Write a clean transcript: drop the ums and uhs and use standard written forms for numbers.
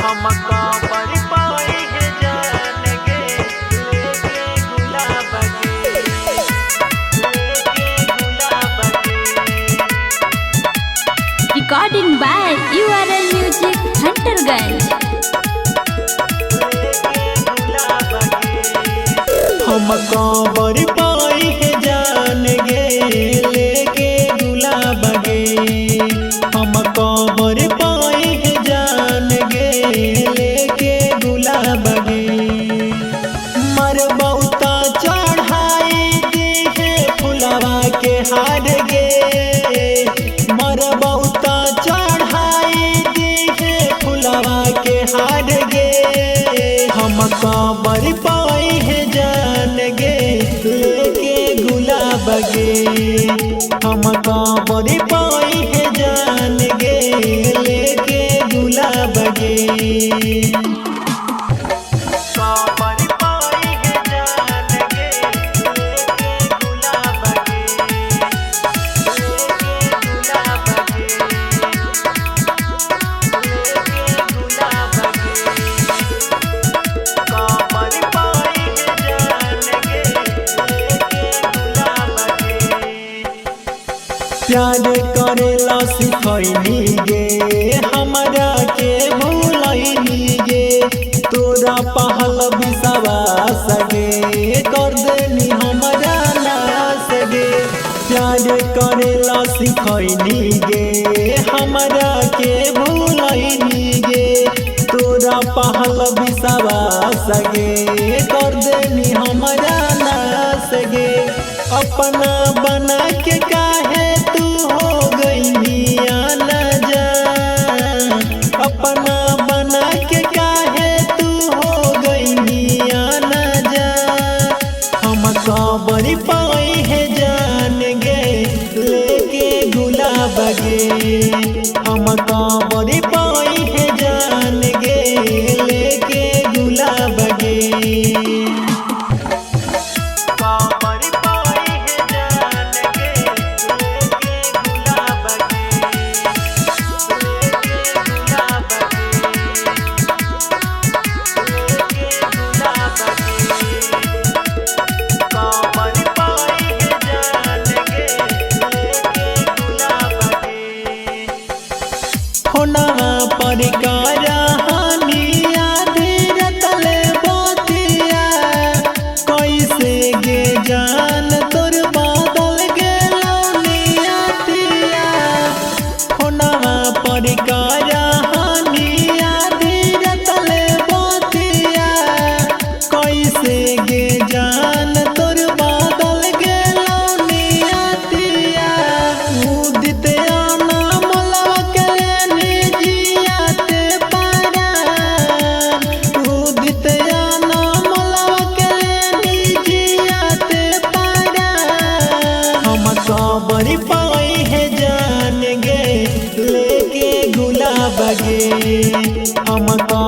हमको बड़ी पाई है जान गे लेके गुलाब गे Recording by URL Music Hunterganj। हमको बड़ी पाई है जान गे लेके गुलाब गे हमको बड़ी पाई है जान गे लेके गुलाब गे मर बहुता चढ़ाई दी है फुलवा के हार गे मर बहुता चढ़ाई दी है फुलवा के हार गे हमको बड़ी पाई है जान गे लेके गुलाब गे हमको बड़ी पाई है जान गे लेके गुलाब गे प्यार करेला सिखैली गे हमरा के भूलैली गे तोरा पहल विश्वास गे कर देनी हमरा नास गे प्यार करेला सिखैली गे हमरा के भूलैली गे तोरा पहल विश्वास गे कर देनी हमरा नास गे अपना बना के काहे तू हो गई ना जा अपना बना के काहे तू हो गई ना जा हमको बड़ी पाई है जान गे लेके गुलाब गे हमको बड़ी पाई है जान गे लेके गुलाब गे होना पर कहानी आधी रतले बोतिया कैसे गे जान तोर बादल गे लौनिया तिया होना पर कहानी आधी रतले बोतिया कैसे गे जान तोर बादल गे लौनिया तिया उदित आना मोलवा के बड़ी पाई है जान गे लेके गुलाब गे हमको